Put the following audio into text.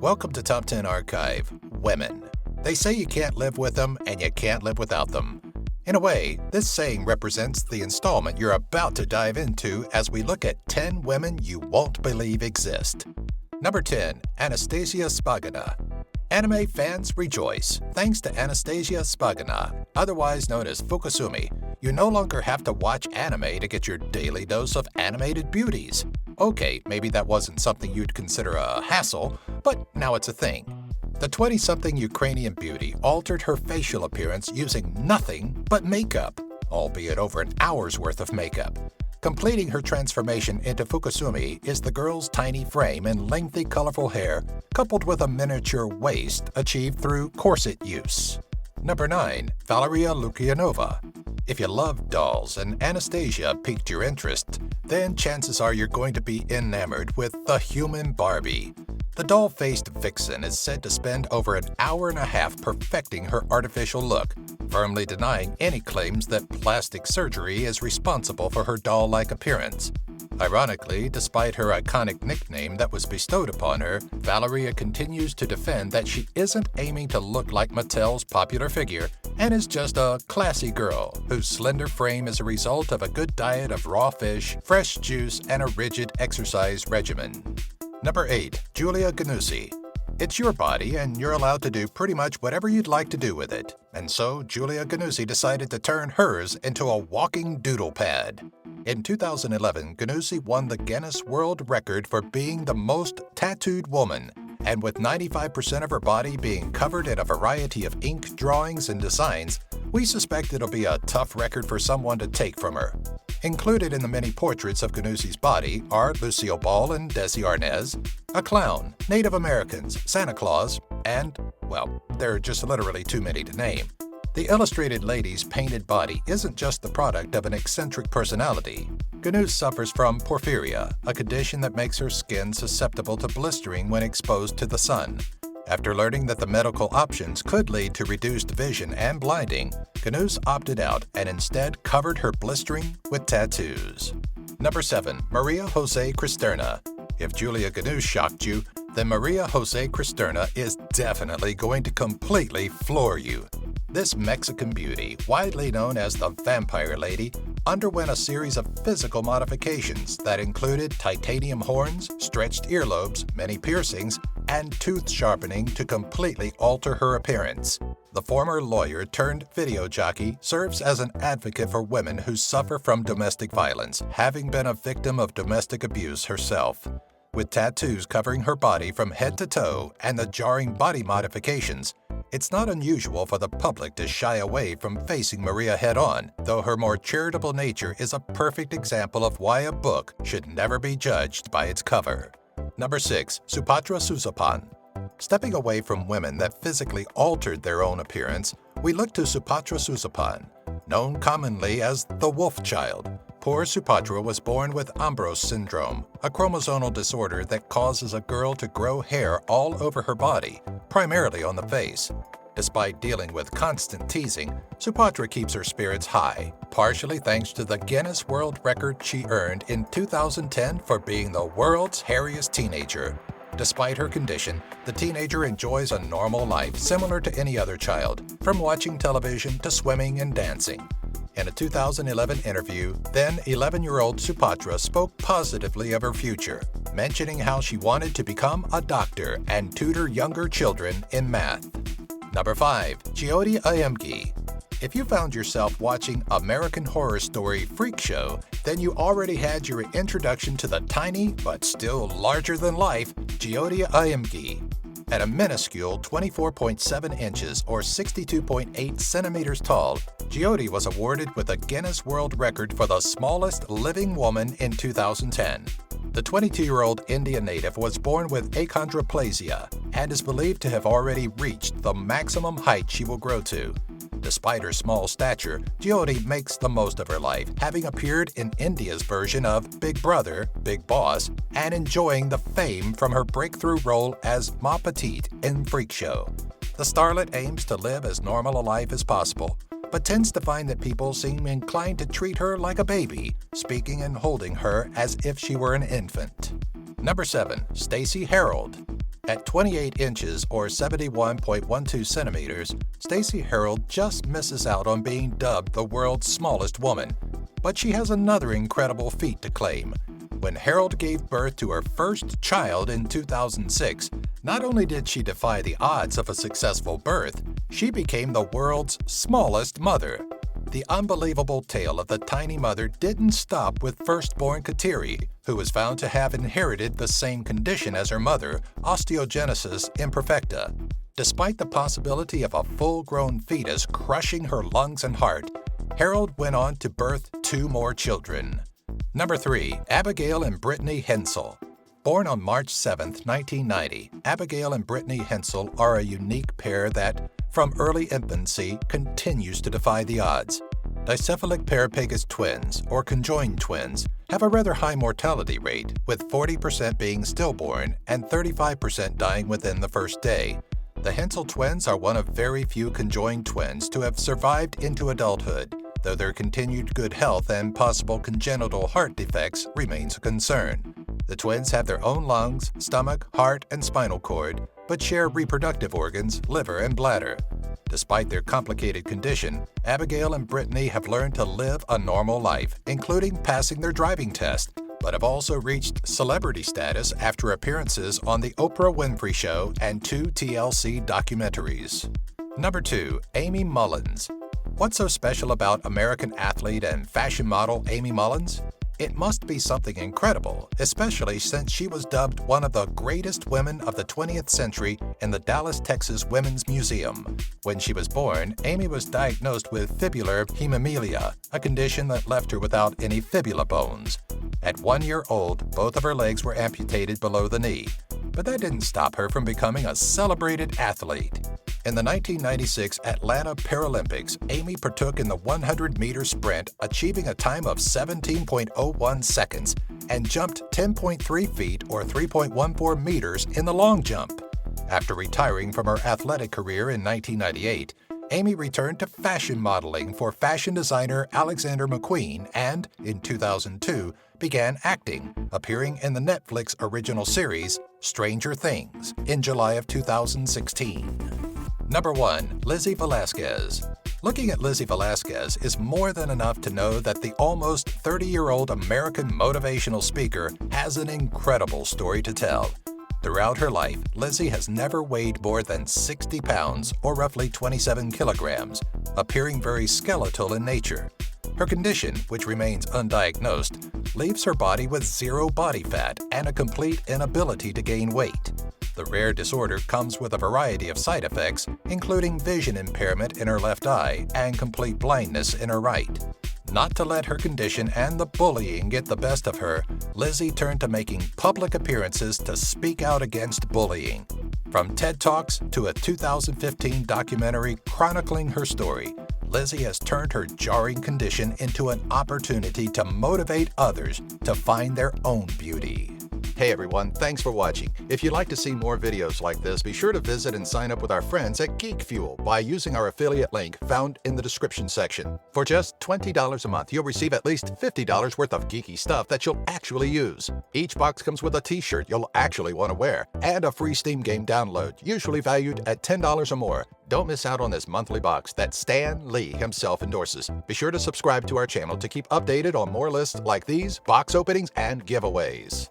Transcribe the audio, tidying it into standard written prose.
Welcome to Top 10 Archive, Women. They say you can't live with them and you can't live without them. In a way, this saying represents the installment you're about to dive into as we look at 10 women you won't believe exist. Number 10. Anastasiya Shpagina. Anime fans rejoice. Thanks to Anastasiya Shpagina, otherwise known as Fukusumi, you no longer have to watch anime to get your daily dose of animated beauties. Okay, maybe that wasn't something you'd consider a hassle, but now it's a thing. The 20-something Ukrainian beauty altered her facial appearance using nothing but makeup, albeit over an hour's worth of makeup. Completing her transformation into Fukusumi is the girl's tiny frame and lengthy, colorful hair, coupled with a miniature waist achieved through corset use. Number 9. Valeria Lukyanova. If you love dolls and Anastasia piqued your interest, then chances are you're going to be enamored with the human Barbie. The doll-faced vixen is said to spend over an hour and a half perfecting her artificial look, firmly denying any claims that plastic surgery is responsible for her doll-like appearance. Ironically, despite her iconic nickname that was bestowed upon her, Valeria continues to defend that she isn't aiming to look like Mattel's popular figure and is just a classy girl whose slender frame is a result of a good diet of raw fish, fresh juice, and a rigid exercise regimen. Number 8. Julia Gnuse. It's your body, and you're allowed to do pretty much whatever you'd like to do with it. And so, Julia Gnuse decided to turn hers into a walking doodle pad. In 2011, Gnuse won the Guinness World Record for being the most tattooed woman, and with 95% of her body being covered in a variety of ink drawings and designs, we suspect it'll be a tough record for someone to take from her. Included in the many portraits of Gnuse's body are Lucille Ball and Desi Arnaz, a clown, Native Americans, Santa Claus, and, well, there are just literally too many to name. The illustrated lady's painted body isn't just the product of an eccentric personality. Gnuse suffers from porphyria, a condition that makes her skin susceptible to blistering when exposed to the sun. After learning that the medical options could lead to reduced vision and blinding, Gnuse opted out and instead covered her blistering with tattoos. Number 7. Maria Jose Cristerna. If Julia Gnuse shocked you, then Maria Jose Cristerna is definitely going to completely floor you. This Mexican beauty, widely known as the Vampire Lady, underwent a series of physical modifications that included titanium horns, stretched earlobes, many piercings, and tooth sharpening to completely alter her appearance. The former lawyer turned video jockey serves as an advocate for women who suffer from domestic violence, having been a victim of domestic abuse herself. With tattoos covering her body from head to toe and the jarring body modifications, it's not unusual for the public to shy away from facing Maria head-on, though her more charitable nature is a perfect example of why a book should never be judged by its cover. Number 6. Supatra Sasuphan. Stepping away from women that physically altered their own appearance, we look to Supatra Sasuphan, known commonly as the Wolf Child. Poor Supatra was born with Ambrose syndrome, a chromosomal disorder that causes a girl to grow hair all over her body, primarily on the face. Despite dealing with constant teasing, Supatra keeps her spirits high, partially thanks to the Guinness World Record she earned in 2010 for being the world's hairiest teenager. Despite her condition, the teenager enjoys a normal life similar to any other child, from watching television to swimming and dancing. In a 2011 interview, then 11-year-old Supatra spoke positively of her future, mentioning how she wanted to become a doctor and tutor younger children in math. Number 5. Jyoti Amge. If you found yourself watching American Horror Story Freak Show, then you already had your introduction to the tiny but still larger-than-life Jyoti Amge. At a minuscule 24.7 inches or 62.8 centimeters tall, Jyoti was awarded with a Guinness World Record for the smallest living woman in 2010. The 22-year-old Indian native was born with achondroplasia and is believed to have already reached the maximum height she will grow to. Despite her small stature, Jyoti makes the most of her life, having appeared in India's version of Big Brother, Big Boss, and enjoying the fame from her breakthrough role as Ma Petite in Freak Show. The starlet aims to live as normal a life as possible, but tends to find that people seem inclined to treat her like a baby, speaking and holding her as if she were an infant. Number 7. Stacey Herald. At 28 inches or 71.12 centimeters, Stacey Herald just misses out on being dubbed the world's smallest woman. But she has another incredible feat to claim. When Herald gave birth to her first child in 2006, not only did she defy the odds of a successful birth, she became the world's smallest mother. The unbelievable tale of the tiny mother didn't stop with firstborn Kateri, who was found to have inherited the same condition as her mother, osteogenesis imperfecta. Despite the possibility of a full-grown fetus crushing her lungs and heart, Herald went on to birth 2 more children. Number 3. Abigail and Brittany Hensel. Born on March 7, 1990, Abigail and Brittany Hensel are a unique pair that, from early infancy, continues to defy the odds. Dicephalic parapagous twins, or conjoined twins, have a rather high mortality rate, with 40% being stillborn and 35% dying within the first day. The Hensel twins are one of very few conjoined twins to have survived into adulthood, though their continued good health and possible congenital heart defects remains a concern. The twins have their own lungs, stomach, heart, and spinal cord, but share reproductive organs, liver, and bladder. Despite their complicated condition, Abigail and Brittany have learned to live a normal life, including passing their driving test, but have also reached celebrity status after appearances on The Oprah Winfrey Show and 2 TLC documentaries. Number 2. Aimee Mullins. What's so special about American athlete and fashion model Aimee Mullins? It must be something incredible, especially since she was dubbed one of the greatest women of the 20th century in the Dallas, Texas Women's Museum. When she was born, Aimee was diagnosed with fibular hemiplegia, a condition that left her without any fibula bones. At 1 year old, both of her legs were amputated below the knee, but that didn't stop her from becoming a celebrated athlete. In the 1996 Atlanta Paralympics, Aimee partook in the 100-meter sprint, achieving a time of 17.01 seconds, and jumped 10.3 feet or 3.14 meters in the long jump. After retiring from her athletic career in 1998, Aimee returned to fashion modeling for fashion designer Alexander McQueen and, in 2002, began acting, appearing in the Netflix original series Stranger Things in July of 2016. Number 1. Lizzie Velasquez. Looking at Lizzie Velasquez is more than enough to know that the almost 30-year-old American motivational speaker has an incredible story to tell. Throughout her life, Lizzie has never weighed more than 60 pounds, or roughly 27 kilograms, appearing very skeletal in nature. Her condition, which remains undiagnosed, leaves her body with 0 body fat and a complete inability to gain weight. The rare disorder comes with a variety of side effects, including vision impairment in her left eye and complete blindness in her right. Not to let her condition and the bullying get the best of her, Lizzie turned to making public appearances to speak out against bullying. From TED Talks to a 2015 documentary chronicling her story, Lizzie has turned her jarring condition into an opportunity to motivate others to find their own beauty. Hey everyone, thanks for watching. If you'd like to see more videos like this, be sure to visit and sign up with our friends at Geek Fuel by using our affiliate link found in the description section. For just $20 a month, you'll receive at least $50 worth of geeky stuff that you'll actually use. Each box comes with a t-shirt you'll actually want to wear and a free Steam game download, usually valued at $10 or more. Don't miss out on this monthly box that Stan Lee himself endorses. Be sure to subscribe to our channel to keep updated on more lists like these, box openings, and giveaways.